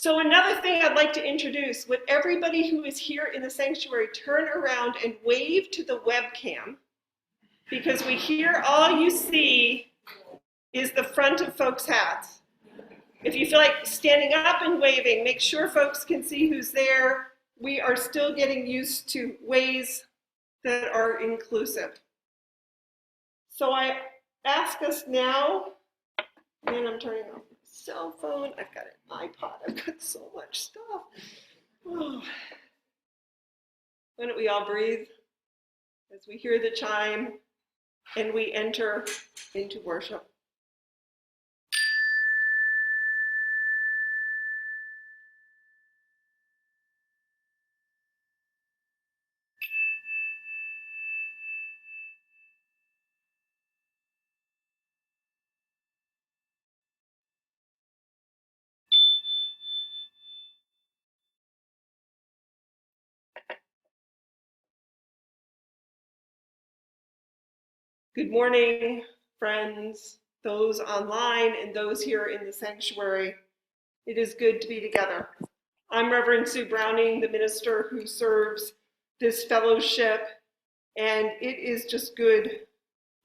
So another thing I'd like to introduce, would everybody who is here in the sanctuary turn around and wave to the webcam, because we hear all you see is the front of folks' hats. If you feel like standing up and waving, make sure folks can see who's there. We are still getting used to ways that are inclusive. So I ask us now, and I'm turning off my cell phone, I've got an iPod, I've got so much stuff. Oh. Why don't we all breathe as we hear the chime and we enter into worship. Good morning, friends, those online and those here in the sanctuary. It is good to be together. I'm Reverend Sue Browning, the minister who serves this fellowship, and it is just good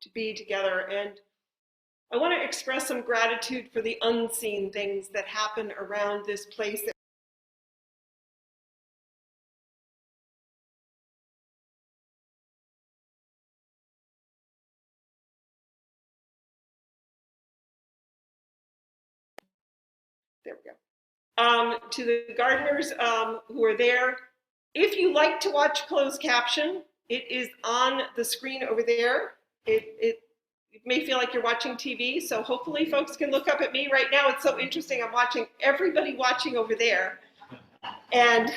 to be together. And I want to express some gratitude for the unseen things that happen around this place. There we go. To the gardeners who are there, if you like to watch closed caption, it is on the screen over there. It may feel like you're watching TV, so hopefully folks can look up at me. Right now it's so interesting, I'm watching everybody watching over there, and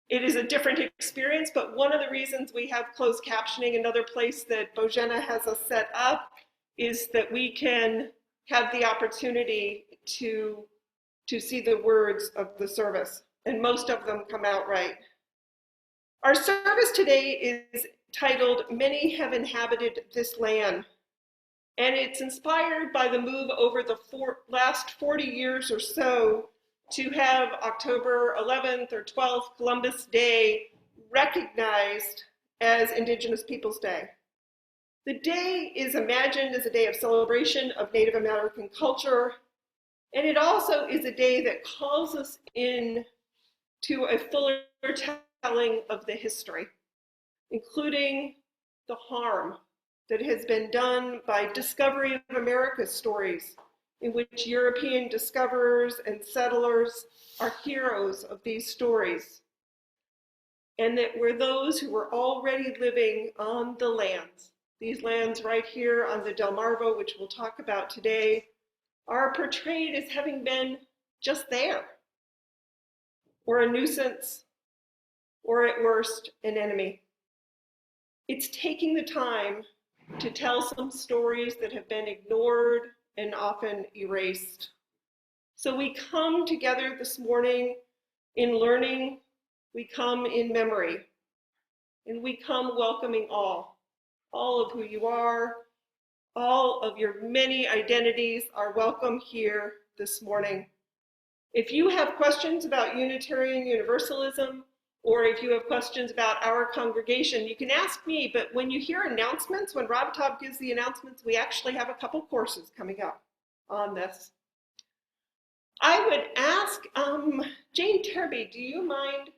it is a different experience, but one of the reasons we have closed captioning, another place that Bojena has us set up, is that we can have the opportunity to see the words of the service, and most of them come out right. Our service today is titled, Many Have Inhabited This Land, and it's inspired by the move over the last 40 years or so to have October 11th or 12th, Columbus Day, recognized as Indigenous Peoples Day. The day is imagined as a day of celebration of Native American culture, and it also is a day that calls us in to a fuller telling of the history, including the harm that has been done by Discovery of America stories, in which European discoverers and settlers are heroes of these stories, and that we're those who were already living on the lands. These lands right here on the Delmarva, which we'll talk about today, are portrayed as having been just there, or a nuisance, or at worst, an enemy. It's taking the time to tell some stories that have been ignored and often erased. So we come together this morning in learning, we come in memory, and we come welcoming all of who you are, all of your many identities are welcome here this morning. If you have questions about Unitarian Universalism, or if you have questions about our congregation, you can ask me, but when you hear announcements, when Rob Taub gives the announcements, we actually have a couple courses coming up on this. I would ask, Jane Terby, do you mind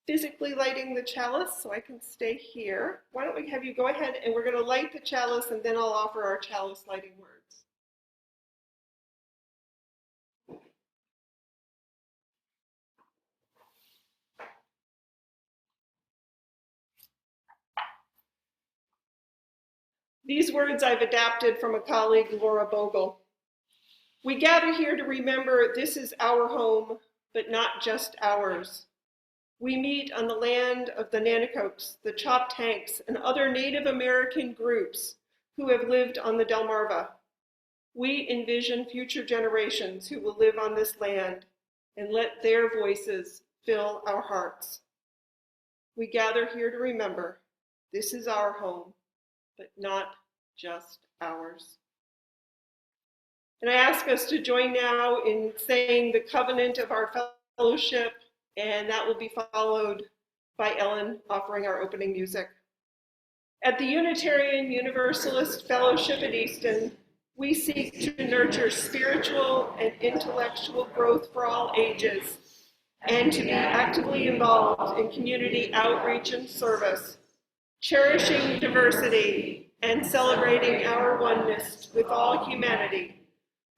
physically lighting the chalice so I can stay here? Why don't we have you go ahead, and we're going to light the chalice, and then I'll offer our chalice lighting words. These words I've adapted from a colleague, Laura Bogle. We gather here to remember this is our home, but not just ours. We meet on the land of the Nanticokes, the Choptanks, and other Native American groups who have lived on the Delmarva. We envision future generations who will live on this land and let their voices fill our hearts. We gather here to remember this is our home, but not just ours. And I ask us to join now in saying the covenant of our fellowship, and that will be followed by Ellen offering our opening music. At the Unitarian Universalist Fellowship at Easton, we seek to nurture spiritual and intellectual growth for all ages, and to be actively involved in community outreach and service, cherishing diversity and celebrating our oneness with all humanity.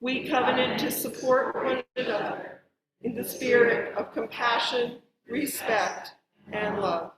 We covenant to support one another in the spirit of compassion, respect, and love.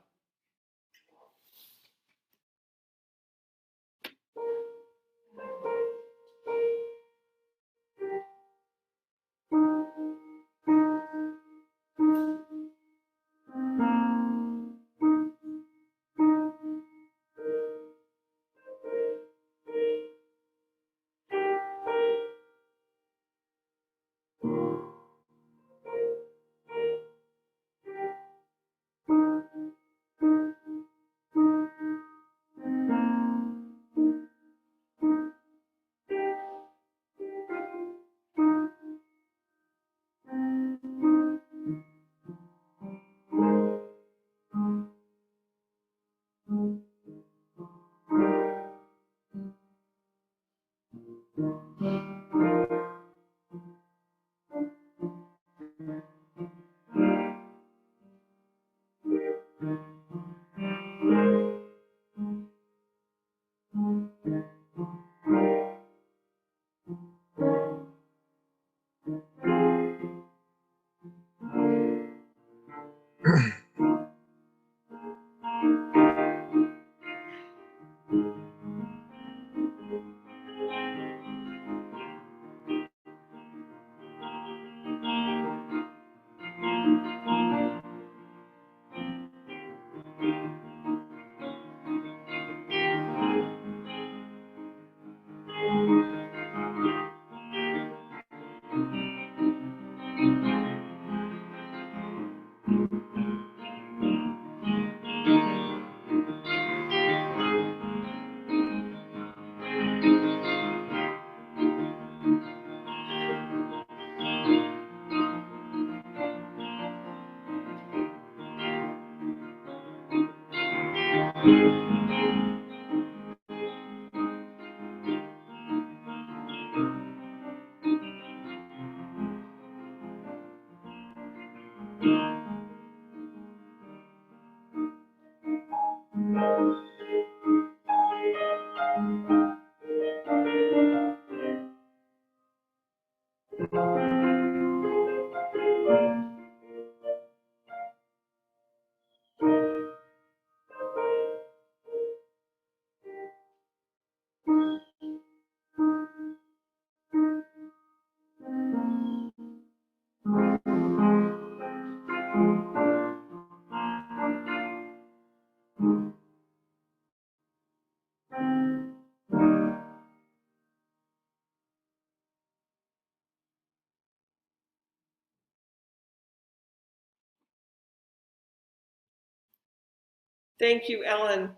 Thank you, Ellen.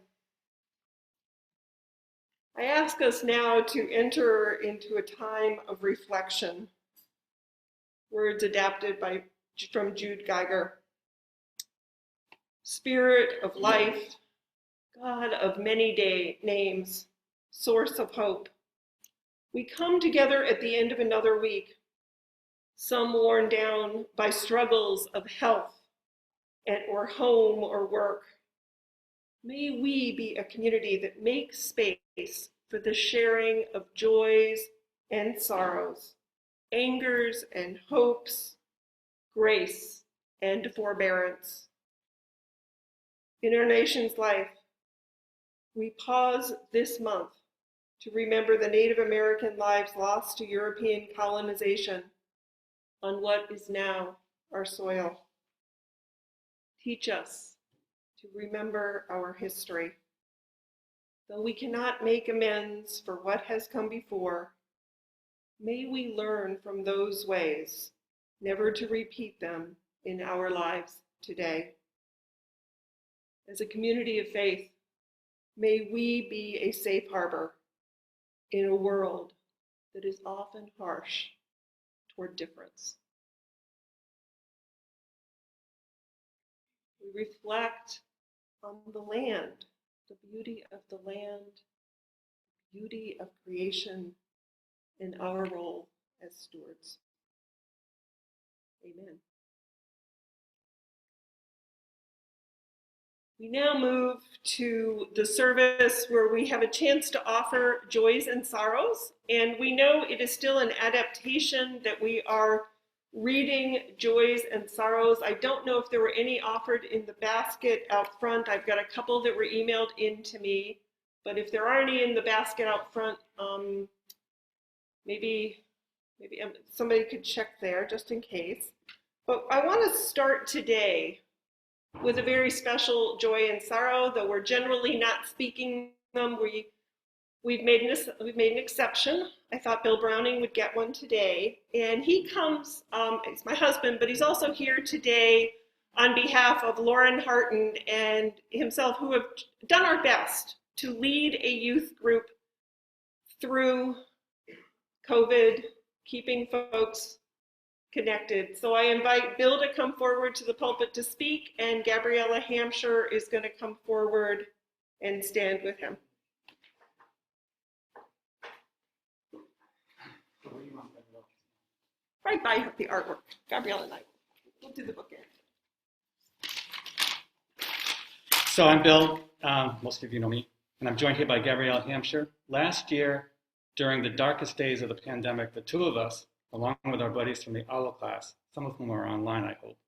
I ask us now to enter into a time of reflection. Words adapted from Jude Geiger. Spirit of life, God of many names, source of hope. We come together at the end of another week, some worn down by struggles of health or home or work. May we be a community that makes space for the sharing of joys and sorrows, angers and hopes, grace and forbearance. In our nation's life, we pause this month to remember the Native American lives lost to European colonization on what is now our soil. Teach us to remember our history. Though we cannot make amends for what has come before, may we learn from those ways, never to repeat them in our lives today. As a community of faith, may we be a safe harbor in a world that is often harsh toward difference. We reflect on the land, the beauty of the land, the beauty of creation, and our role as stewards. Amen. We now move to the service where we have a chance to offer joys and sorrows, and we know it is still an adaptation that we are reading joys and sorrows. I don't know if there were any offered in the basket out front. I've got a couple that were emailed in to me, but if there are any in the basket out front, maybe somebody could check there just in case. But I want to start today with a very special joy and sorrow, though we're generally not speaking them. We've made an exception. I thought Bill Browning would get one today, and he comes. He's my husband, but he's also here today on behalf of Lauren Harton and himself, who have done our best to lead a youth group through COVID, keeping folks connected. So I invite Bill to come forward to the pulpit to speak, and Gabriella Hampshire is going to come forward and stand with him. Right by the artwork. Gabriella and I will do the book end. So I'm Bill. Most of you know me, and I'm joined here by Gabriella Hampshire. Last year, during the darkest days of the pandemic, the two of us, along with our buddies from the OWL class, some of whom are online, I hope,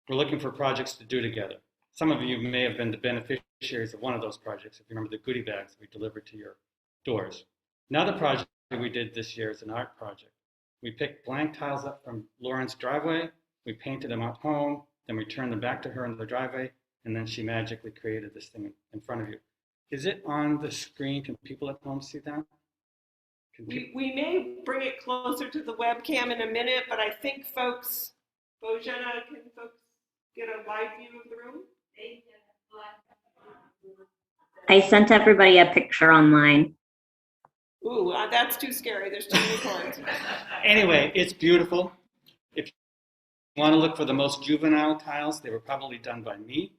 we're looking for projects to do together. Some of you may have been the beneficiaries of one of those projects, if you remember the goodie bags we delivered to your doors. Another project we did this year is an art project. We picked blank tiles up from Lauren's driveway, we painted them at home, then we turned them back to her in the driveway, and then she magically created this thing in front of you. Is it on the screen? Can people at home see that? We may bring it closer to the webcam in a minute, but I think folks, Bojana, can folks get a live view of the room? I sent everybody a picture online. Ooh, that's too scary. There's too many cards. Anyway, it's beautiful. If you want to look for the most juvenile tiles, they were probably done by me,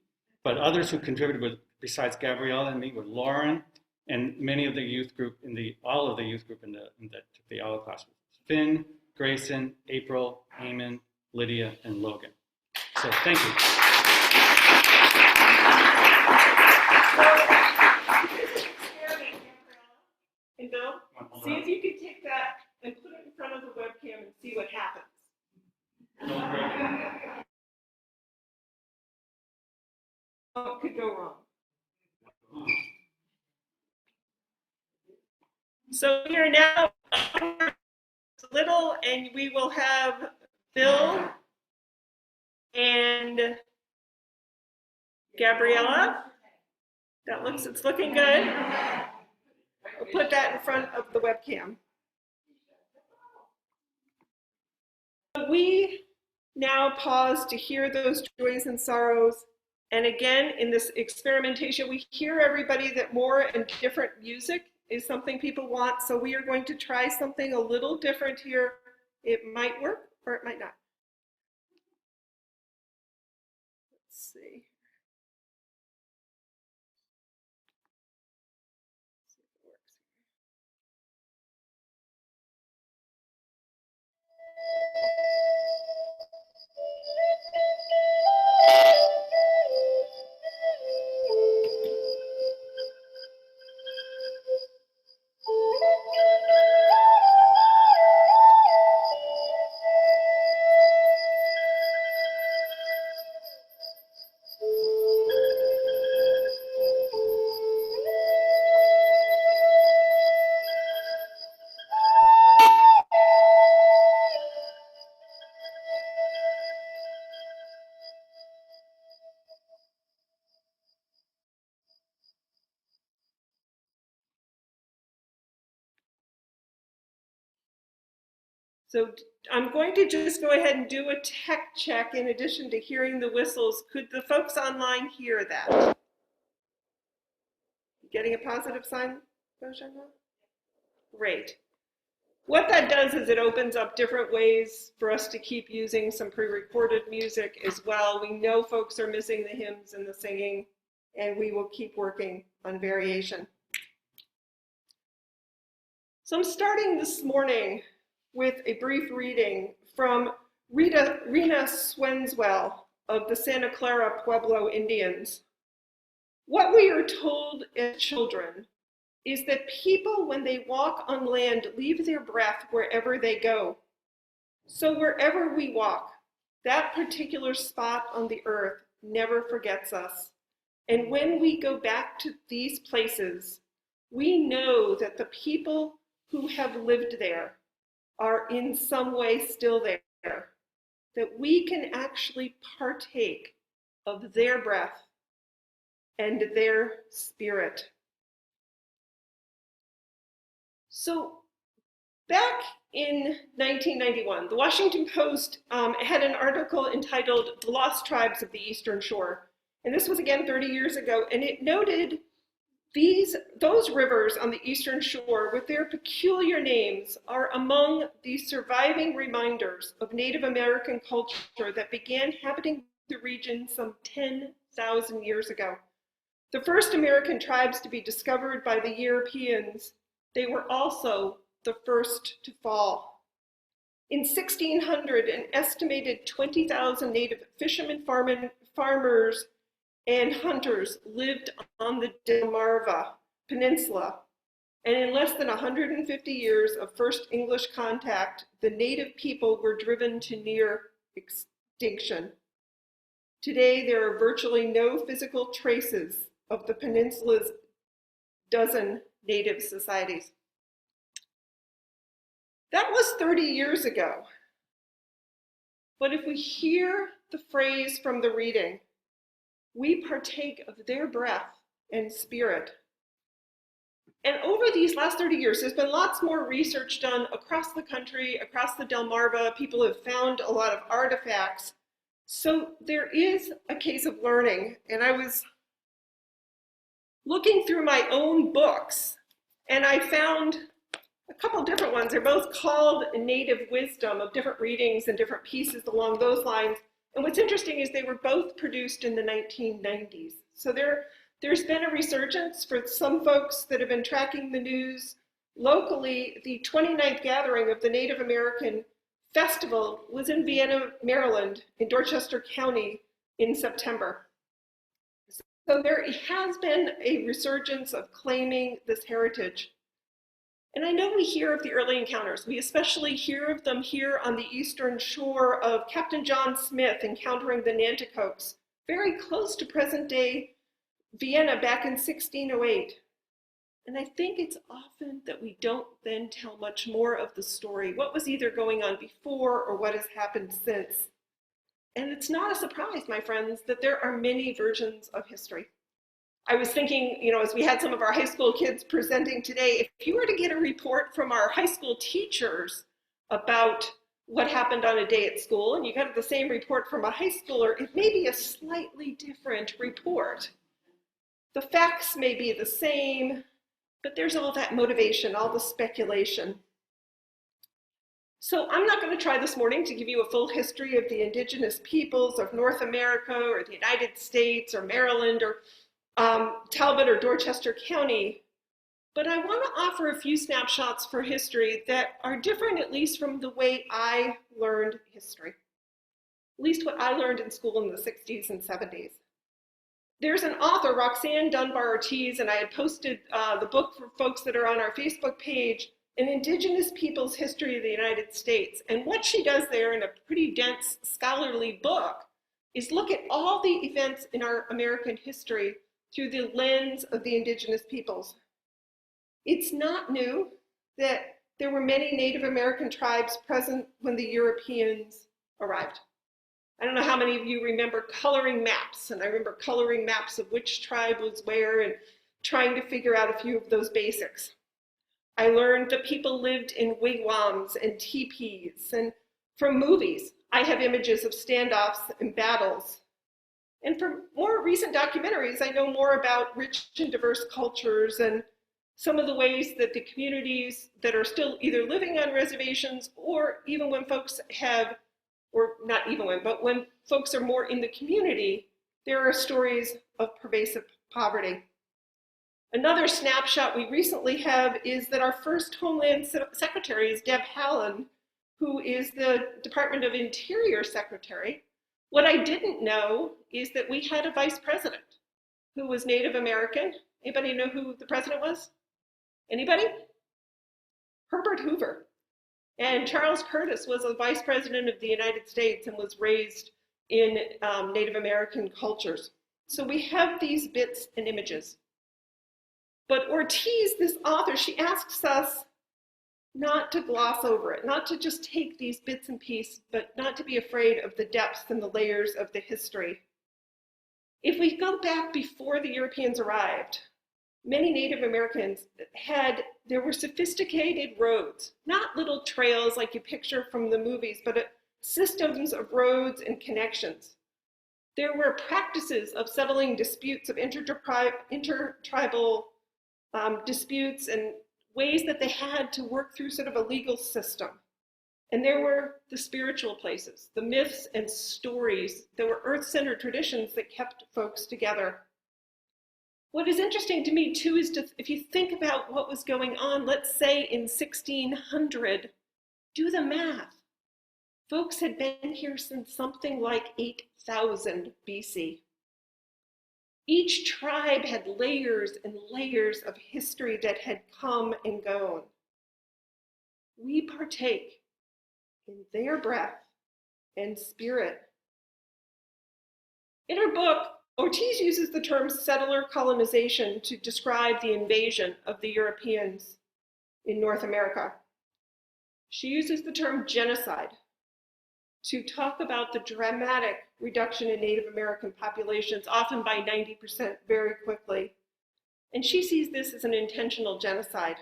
but others who contributed besides Gabriella and me were Lauren, and many of the youth group all of the youth group in the OWL class. Finn, Grayson, April, Eamon, Lydia, and Logan. So thank you. And Bill, see if you can take that and put it in front of the webcam and see what happens. What could go wrong? So we are now a little, and we will have Bill and Gabriella. It's looking good. We'll put that in front of the webcam. We now pause to hear those joys and sorrows. And again, in this experimentation, we hear everybody that more and different music is something people want. So we are going to try something a little different here. It might work or it might not. Let's see. So I'm going to just go ahead and do a tech check in addition to hearing the whistles. Could the folks online hear that? Getting a positive sign, Bojana? Great. What that does is it opens up different ways for us to keep using some pre-recorded music as well. We know folks are missing the hymns and the singing, and we will keep working on variation. So I'm starting this morning with a brief reading from Rena Swenswell of the Santa Clara Pueblo Indians. What we are told as children is that people, when they walk on land, leave their breath wherever they go. So wherever we walk, that particular spot on the earth never forgets us. And when we go back to these places, we know that the people who have lived there are in some way still there, that we can actually partake of their breath and their spirit. So back in 1991, the Washington Post had an article entitled "The Lost Tribes of the Eastern Shore." And this was again 30 years ago, and it noted those rivers on the Eastern Shore with their peculiar names are among the surviving reminders of Native American culture that began inhabiting the region some 10,000 years ago. The first American tribes to be discovered by the Europeans, they were also the first to fall. In 1600, an estimated 20,000 native fishermen, farmers, and hunters lived on the Delmarva Peninsula. And in less than 150 years of first English contact, the native people were driven to near extinction. Today, there are virtually no physical traces of the peninsula's dozen native societies. That was 30 years ago. But if we hear the phrase from the reading, we partake of their breath and spirit. And over these last 30 years, there's been lots more research done across the country, across the Delmarva. People have found a lot of artifacts. So there is a case of learning. And I was looking through my own books, and I found a couple different ones. They're both called Native Wisdom, of different readings and different pieces along those lines. And what's interesting is they were both produced in the 1990s. So there's been a resurgence for some folks that have been tracking the news. Locally, the 29th gathering of the Native American Festival was in Vienna, Maryland, in Dorchester County in September. So there has been a resurgence of claiming this heritage. And I know we hear of the early encounters. We especially hear of them here on the eastern shore of Captain John Smith encountering the Nanticokes, very close to present-day Vienna back in 1608. And I think it's often that we don't then tell much more of the story, what was either going on before or what has happened since. And it's not a surprise, my friends, that there are many versions of history. I was thinking, as we had some of our high school kids presenting today, if you were to get a report from our high school teachers about what happened on a day at school, and you got the same report from a high schooler, it may be a slightly different report. The facts may be the same, but there's all that motivation, all the speculation. So I'm not going to try this morning to give you a full history of the indigenous peoples of North America or the United States or Maryland or Talbot or Dorchester County, but I want to offer a few snapshots for history that are different, at least from the way I learned history, at least what I learned in school in the 60s and 70s. There's an author, Roxanne Dunbar Ortiz, and I had posted the book for folks that are on our Facebook page, An Indigenous Peoples' History of the United States. And what she does there in a pretty dense scholarly book is look at all the events in our American history through the lens of the indigenous peoples. It's not new that there were many Native American tribes present when the Europeans arrived. I don't know how many of you remember coloring maps, and I remember coloring maps of which tribe was where and trying to figure out a few of those basics. I learned that people lived in wigwams and teepees, and from movies, I have images of standoffs and battles. And from more recent documentaries, I know more about rich and diverse cultures and some of the ways that the communities that are still either living on reservations or even when folks have, or not even when, but when folks are more in the community, there are stories of pervasive poverty. Another snapshot we recently have is that our first Homeland Secretary is Deb Haaland, who is the Department of Interior Secretary. What I didn't know is that we had a vice president who was Native American. Anybody know who the president was? Anybody? Herbert Hoover. And Charles Curtis was a vice president of the United States and was raised in Native American cultures. So we have these bits and images. But Ortiz, this author, she asks us not to gloss over it, not to just take these bits and pieces, but not to be afraid of the depths and the layers of the history. If we go back before the Europeans arrived, many Native Americans there were sophisticated roads, not little trails like you picture from the movies, but systems of roads and connections. There were practices of settling disputes, of intertribal disputes, and ways that they had to work through sort of a legal system. And there were the spiritual places, the myths and stories. There were earth-centered traditions that kept folks together. What is interesting to me too is if you think about what was going on, let's say in 1600, do the math. Folks had been here since something like 8,000 BC. Each tribe had layers and layers of history that had come and gone. We partake in their breath and spirit. In her book, Ortiz uses the term settler colonization to describe the invasion of the Europeans in North America. She uses the term genocide to talk about the dramatic reduction in Native American populations, often by 90% very quickly. And she sees this as an intentional genocide.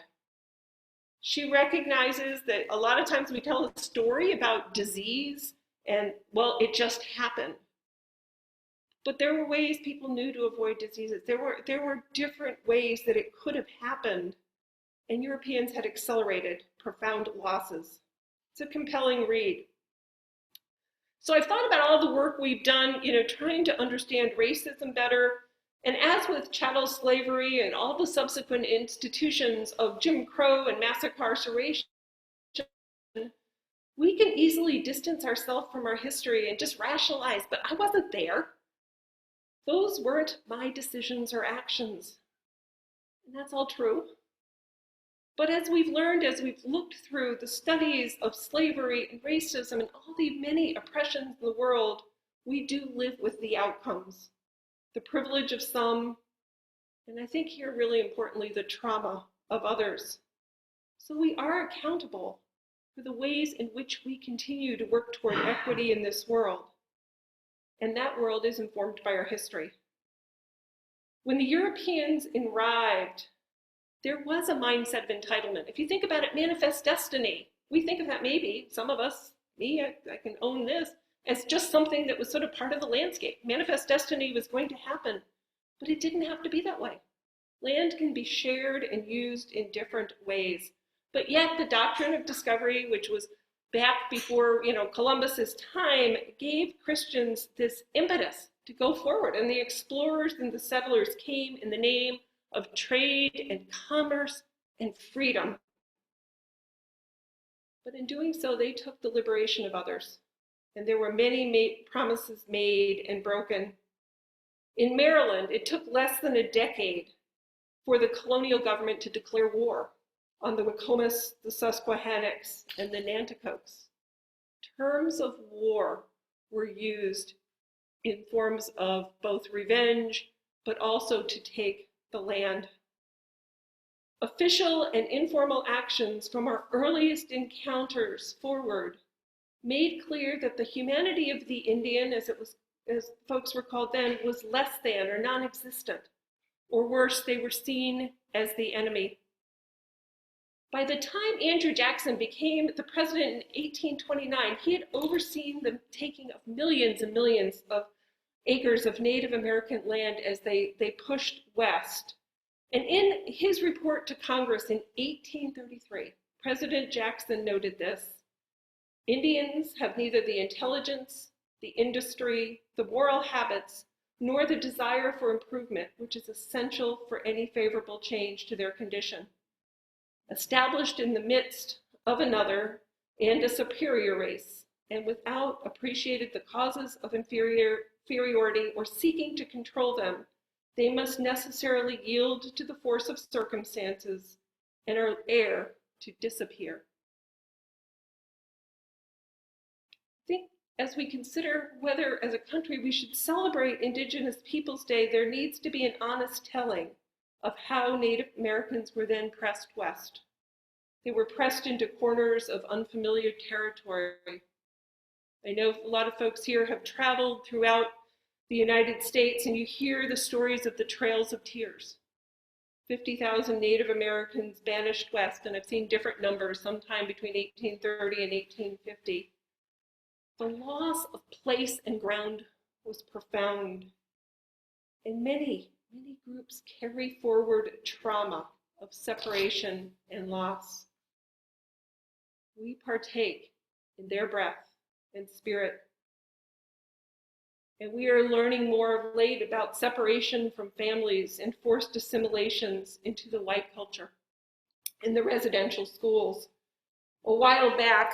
She recognizes that a lot of times we tell a story about disease and, well, it just happened. But there were ways people knew to avoid diseases. There were different ways that it could have happened, and Europeans had accelerated profound losses. It's a compelling read. So I've thought about all the work we've done, trying to understand racism better. And as with chattel slavery and all the subsequent institutions of Jim Crow and mass incarceration, we can easily distance ourselves from our history and just rationalize, but I wasn't there. Those weren't my decisions or actions. And that's all true. But as we've learned, as we've looked through the studies of slavery and racism and all the many oppressions in the world, we do live with the outcomes, the privilege of some, and I think here really importantly, the trauma of others. So we are accountable for the ways in which we continue to work toward equity in this world. And that world is informed by our history. When the Europeans arrived, there was a mindset of entitlement. If you think about it, manifest destiny. We think of that maybe, some of us, me, I can own this, as just something that was sort of part of the landscape. Manifest destiny was going to happen, but it didn't have to be that way. Land can be shared and used in different ways. But yet the doctrine of discovery, which was back before Columbus's time, gave Christians this impetus to go forward. And the explorers and the settlers came in the name of trade and commerce and freedom. But in doing so, they took the liberation of others. And there were many promises made and broken. In Maryland, it took less than a decade for the colonial government to declare war on the Wicomis, the Susquehannocks, and the Nanticokes. Terms of war were used in forms of both revenge, but also to take the land. Official and informal actions from our earliest encounters forward made clear that the humanity of the Indian, as folks were called then, was less than or non-existent. Or worse, they were seen as the enemy. By the time Andrew Jackson became the president in 1829, he had overseen the taking of millions and millions of acres of Native American land as they pushed west. And in his report to Congress in 1833, President Jackson noted this: Indians have neither the intelligence, the industry, the moral habits, nor the desire for improvement, which is essential for any favorable change to their condition. Established in the midst of another and a superior race, and without appreciated the causes of inferiority or seeking to control them, they must necessarily yield to the force of circumstances and are heir to disappear. I think as we consider whether as a country we should celebrate Indigenous Peoples Day, there needs to be an honest telling of how Native Americans were then pressed west. They were pressed into corners of unfamiliar territory. I know a lot of folks here have traveled throughout the United States, and you hear the stories of the Trails of Tears. 50,000 Native Americans banished west, and I've seen different numbers, sometime between 1830 and 1850. The loss of place and ground was profound, and many groups carry forward trauma of separation and loss. We partake in their breath and spirit. And we are learning more of late about separation from families and forced assimilations into the white culture in the residential schools. A while back,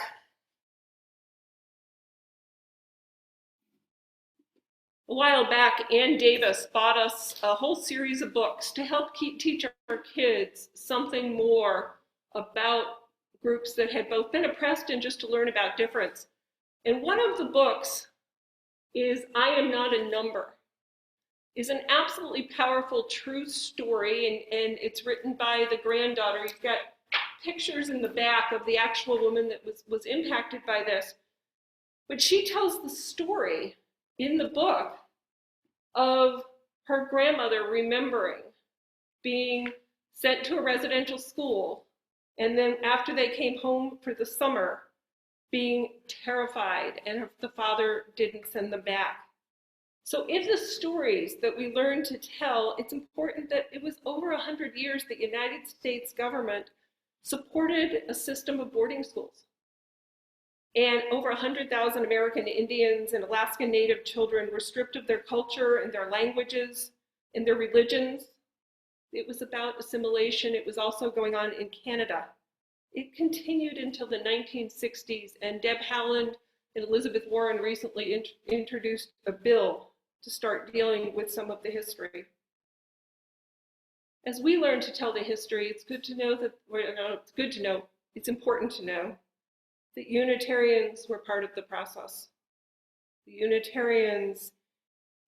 Ann Davis bought us a whole series of books to help teach our kids something more about groups that had both been oppressed and just to learn about difference. And one of the books is I Am Not a Number. Is an absolutely powerful true story, and it's written by the granddaughter. You've got pictures in the back of the actual woman that was impacted by this. But she tells the story in the book of her grandmother remembering being sent to a residential school, and then after they came home for the summer, being terrified, and the father didn't send them back. So if the stories that we learn to tell, it's important that it was over 100 years the United States government supported a system of boarding schools. And over 100,000 American Indians and Alaska Native children were stripped of their culture and their languages and their religions. It was about assimilation. It was also going on in Canada. It continued until the 1960s, and Deb Haaland and Elizabeth Warren recently introduced a bill to start dealing with some of the history. As we learn to tell the history, it's important to know that Unitarians were part of the process. The Unitarians,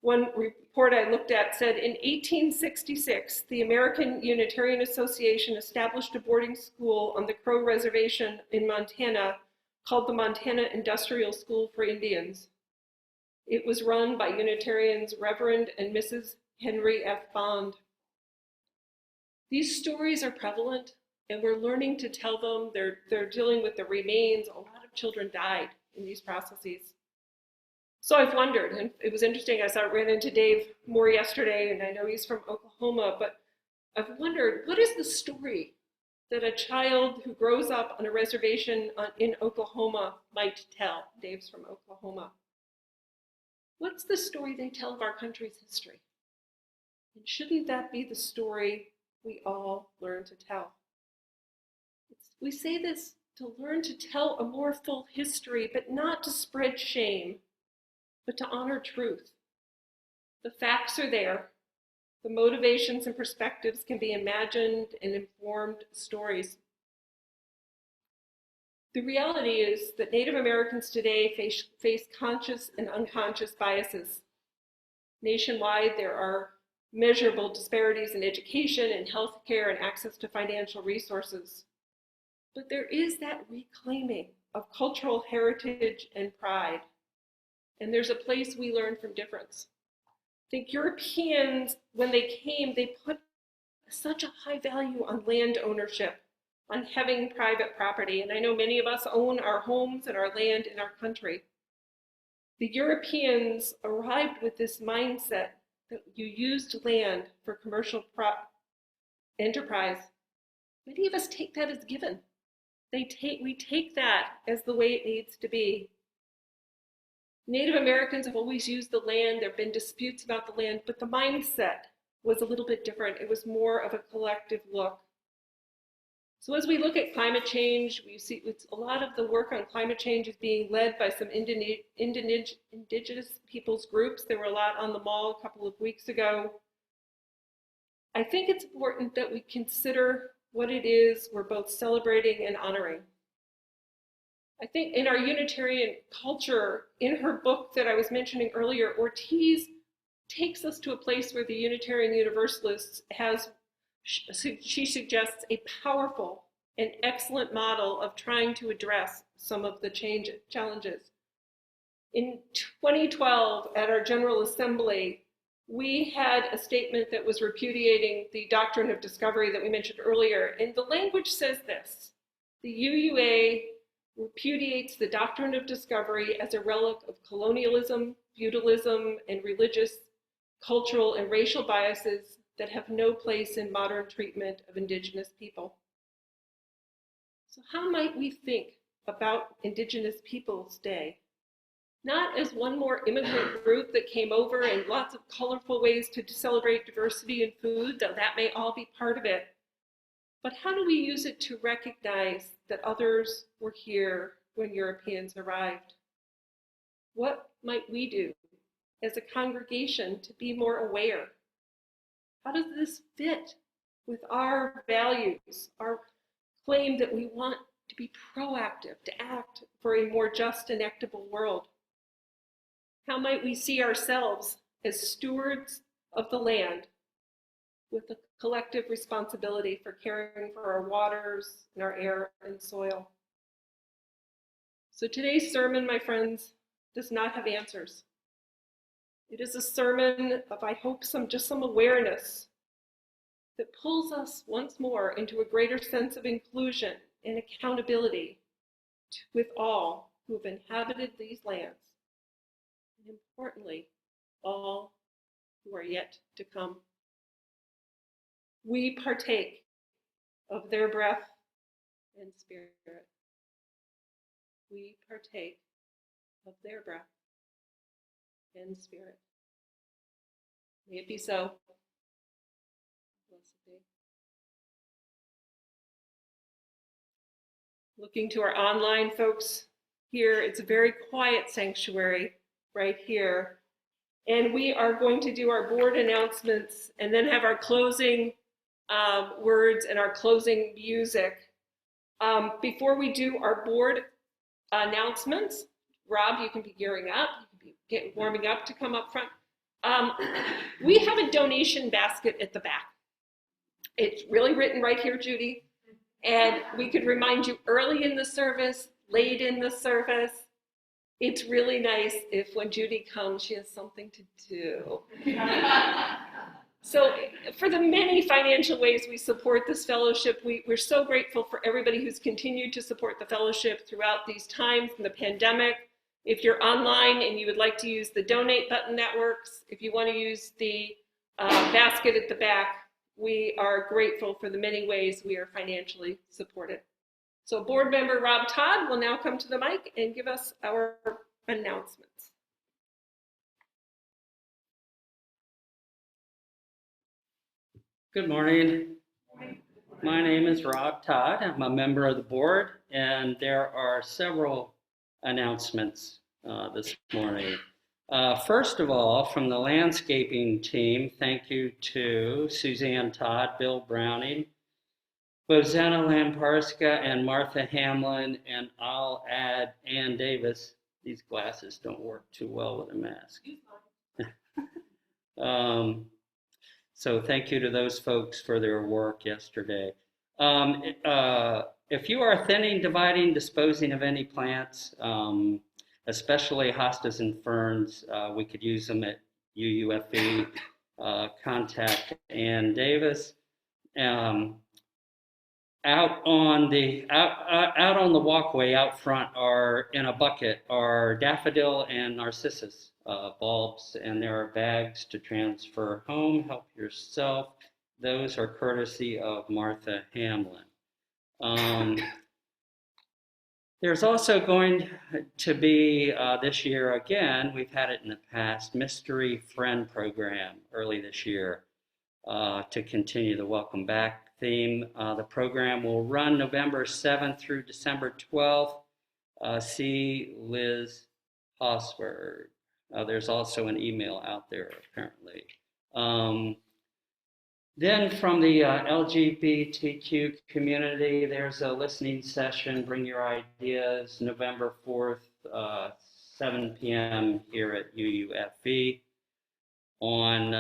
one report I looked at said in 1866, the American Unitarian Association established a boarding school on the Crow Reservation in Montana called the Montana Industrial School for Indians. It was run by Unitarians Reverend and Mrs. Henry F. Bond. These stories are prevalent, and we're learning to tell them. They're dealing with the remains. A lot of children died in these processes. So I've wondered, and it was interesting, I ran into Dave Moore yesterday, and I know he's from Oklahoma, but I've wondered, what is the story that a child who grows up on a reservation in Oklahoma might tell? Dave's from Oklahoma. What's the story they tell of our country's history? And shouldn't that be the story we all learn to tell? We say this to learn to tell a more full history, but not to spread shame, but to honor truth. The facts are there. The motivations and perspectives can be imagined and informed stories. The reality is that Native Americans today face conscious and unconscious biases. Nationwide, there are measurable disparities in education and healthcare and access to financial resources. But there is that reclaiming of cultural heritage and pride. And there's a place we learn from difference. I think Europeans, when they came, they put such a high value on land ownership, on having private property. And I know many of us own our homes and our land in our country. The Europeans arrived with this mindset that you used land for commercial enterprise, many of us take that as given. We take that as the way it needs to be. Native Americans have always used the land. There have been disputes about the land, but the mindset was a little bit different. It was more of a collective look. So as we look at climate change, we see a lot of the work on climate change is being led by some indigenous peoples groups. There were a lot on the Mall a couple of weeks ago. I think it's important that we consider what it is we're both celebrating and honoring. I think in our Unitarian culture, in her book that I was mentioning earlier, Ortiz takes us to a place where the Unitarian Universalists she suggests a powerful and excellent model of trying to address some of the challenges. In 2012, at our General Assembly, we had a statement that was repudiating the doctrine of discovery that we mentioned earlier, and the language says this: the UUA repudiates the doctrine of discovery as a relic of colonialism, feudalism, and religious, cultural, and racial biases that have no place in modern treatment of Indigenous people. So how might we think about Indigenous Peoples Day? Not as one more immigrant group that came over and lots of colorful ways to celebrate diversity in food, though that may all be part of it, but how do we use it to recognize that others were here when Europeans arrived? What might we do as a congregation to be more aware? How does this fit with our values, our claim that we want to be proactive, to act for a more just and equitable world? How might we see ourselves as stewards of the land with a collective responsibility for caring for our waters and our air and soil? So today's sermon, my friends, does not have answers. It is a sermon of, I hope, some awareness that pulls us once more into a greater sense of inclusion and accountability with all who have inhabited these lands, and importantly, all who are yet to come. We partake of their breath and spirit. We partake of their breath and spirit. May it be so. Blessed be. Looking to our online folks here, it's a very quiet sanctuary right here. And we are going to do our board announcements and then have our closing words and our closing music. Before we do our board announcements, Rob, you can be gearing up. You can be warming up to come up front. We have a donation basket at the back. It's really written right here, Judy. And we could remind you early in the service, late in the service. It's really nice if when Judy comes, she has something to do. So for the many financial ways we support this fellowship, we're so grateful for everybody who's continued to support the fellowship throughout these times in the pandemic. If you're online and you would like to use the donate button, that works. If you want to use the basket at the back, we are grateful for the many ways we are financially supported. So board member Rob Todd will now come to the mic and give us our announcements. Good morning. My name is Rob Todd. I'm a member of the board, and there are several announcements this morning. First of all, from the landscaping team, thank you to Suzanne Todd, Bill Browning, Bozena Lamparska, and Martha Hamlin, and I'll add Ann Davis. These glasses don't work too well with a mask. So thank you to those folks for their work yesterday. If you are thinning, dividing, disposing of any plants, especially hostas and ferns, we could use them at UUFE. Contact Ann Davis. Out on the walkway out front are in a bucket are daffodil and narcissus bulbs, and there are bags to transfer home. Help yourself. Those are courtesy of Martha Hamlin. There's also going to be, this year again, we've had it in the past, Mystery Friend program early this year to continue the Welcome Back theme. The program will run November 7th through December 12th. See Liz Hosberg. There's also an email out there, apparently. Then from the LGBTQ community, there's a listening session, Bring Your Ideas, November 4th, 7 p.m. here at UUFE. On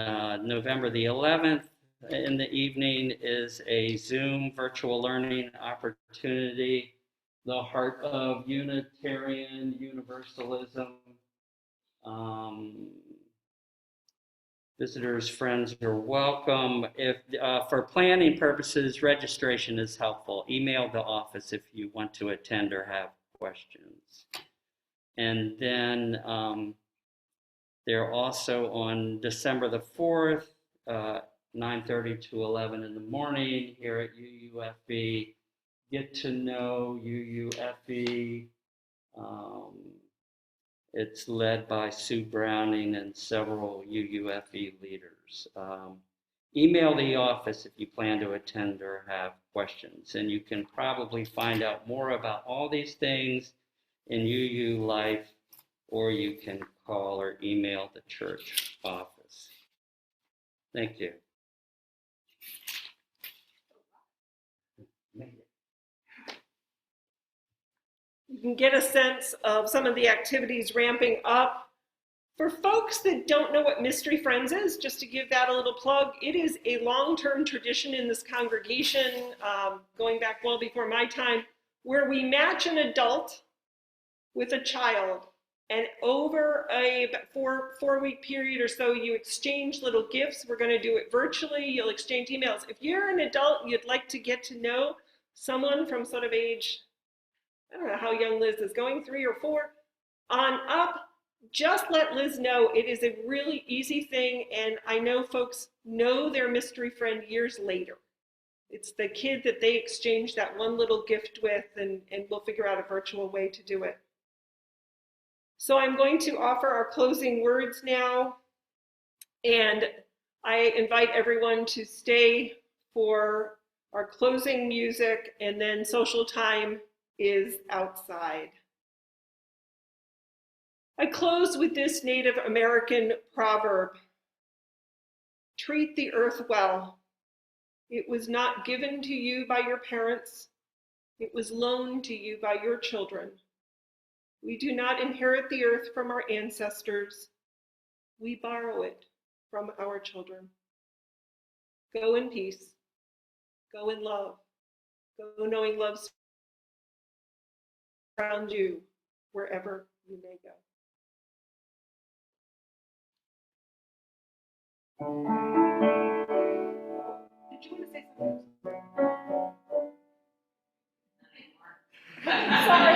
November the 11th in the evening is a Zoom virtual learning opportunity, The Heart of Unitarian Universalism. Visitors, friends are welcome. If for planning purposes, registration is helpful. Email the office if you want to attend or have questions. And then they're also on December the 4th, 9:30 to 11 in the morning here at UUFE. Get to know UUFE. It's led by Sue Browning and several UUFE leaders. Email the office if you plan to attend or have questions. And you can probably find out more about all these things in UU Life, or you can call or email the church office. Thank you. You can get a sense of some of the activities ramping up. For folks that don't know what Mystery Friends is, just to give that a little plug, it is a long-term tradition in this congregation, going back well before my time, where we match an adult with a child, and over a four-week period or so, you exchange little gifts. We're going to do it virtually. You'll exchange emails. If you're an adult and you'd like to get to know someone from sort of age, I don't know how young Liz is, going 3 or 4 on up, just let Liz know. It is a really easy thing, and I know folks know their mystery friend years later. It's the kid that they exchange that one little gift with, and we'll figure out a virtual way to do it. So I'm going to offer our closing words now, and I invite everyone to stay for our closing music, and then social time is outside. I close with this Native American proverb: treat the earth well. It was not given to you by your parents. It was loaned to you by your children. We do not inherit the earth from our ancestors. We borrow it from our children. Go in peace. Go in love. Go knowing love's around you wherever you may go. Did you want to say something? Sorry.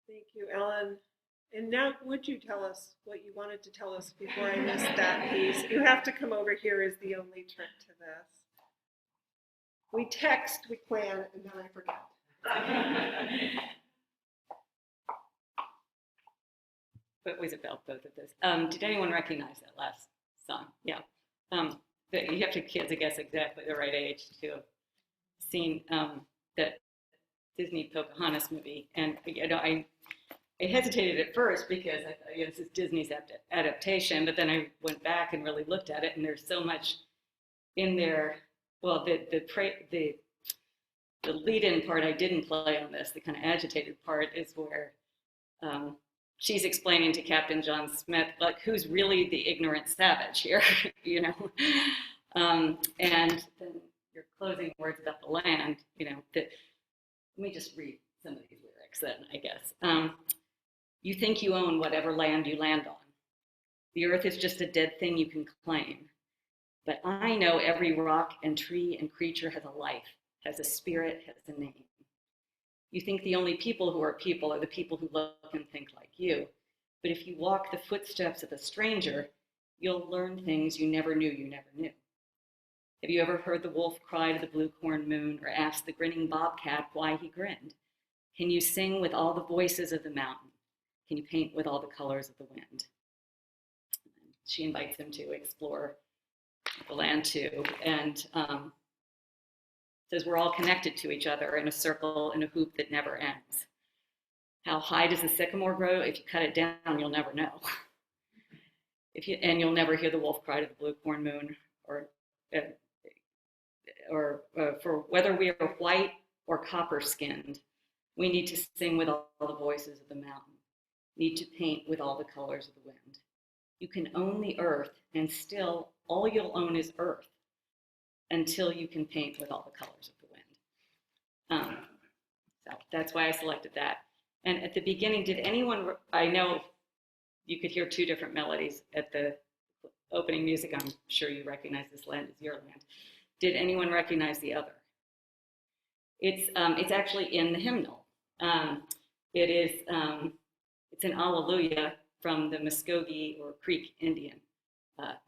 Thank you, Ellen. And now, would you tell us what you wanted to tell us before I missed that piece? You have to come over here is the only trick to this. We text, we plan, and then I forget. What was about both of those? Did anyone recognize that last song? Yeah. You have to kids, I guess, exactly the right age to have seen that Disney Pocahontas movie. And I hesitated at first because I thought, this is Disney's adaptation, but then I went back and really looked at it, and there's so much in there. Well, the lead-in part I didn't play on this, the kind of agitated part, is where she's explaining to Captain John Smith, like, who's really the ignorant savage here, and then your closing words about the land, that. Let me just read some of these lyrics then, I guess. You think you own whatever land you land on. The earth is just a dead thing you can claim. But I know every rock and tree and creature has a life, has a spirit, has a name. You think the only people who are people are the people who look and think like you. But if you walk the footsteps of a stranger, you'll learn things you never knew you never knew. Have you ever heard the wolf cry to the blue corn moon, or asked the grinning bobcat why he grinned? Can you sing with all the voices of the mountain? Can you paint with all the colors of the wind? She invites him to explore the land too, and says we're all connected to each other in a circle, in a hoop that never ends. How high does the sycamore grow? If you cut it down, you'll never know. And you'll never hear the wolf cry to the blue corn moon, or for whether we are white or copper-skinned, we need to sing with all the voices of the mountain, need to paint with all the colors of the wind. You can own the earth, and still all you'll own is earth until you can paint with all the colors of the wind. So that's why I selected that. And at the beginning, did anyone, I know you could hear two different melodies at the opening music. I'm sure you recognize This Land Is Your Land. Did anyone recognize the other? It's actually in the hymnal. It's an Alleluia from the Muskogee or Creek Indian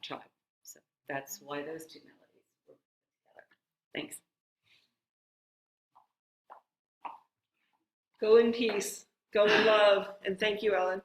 tribe. So that's why those two melodies were together. Thanks. Go in peace, go in love, and thank you, Ellen.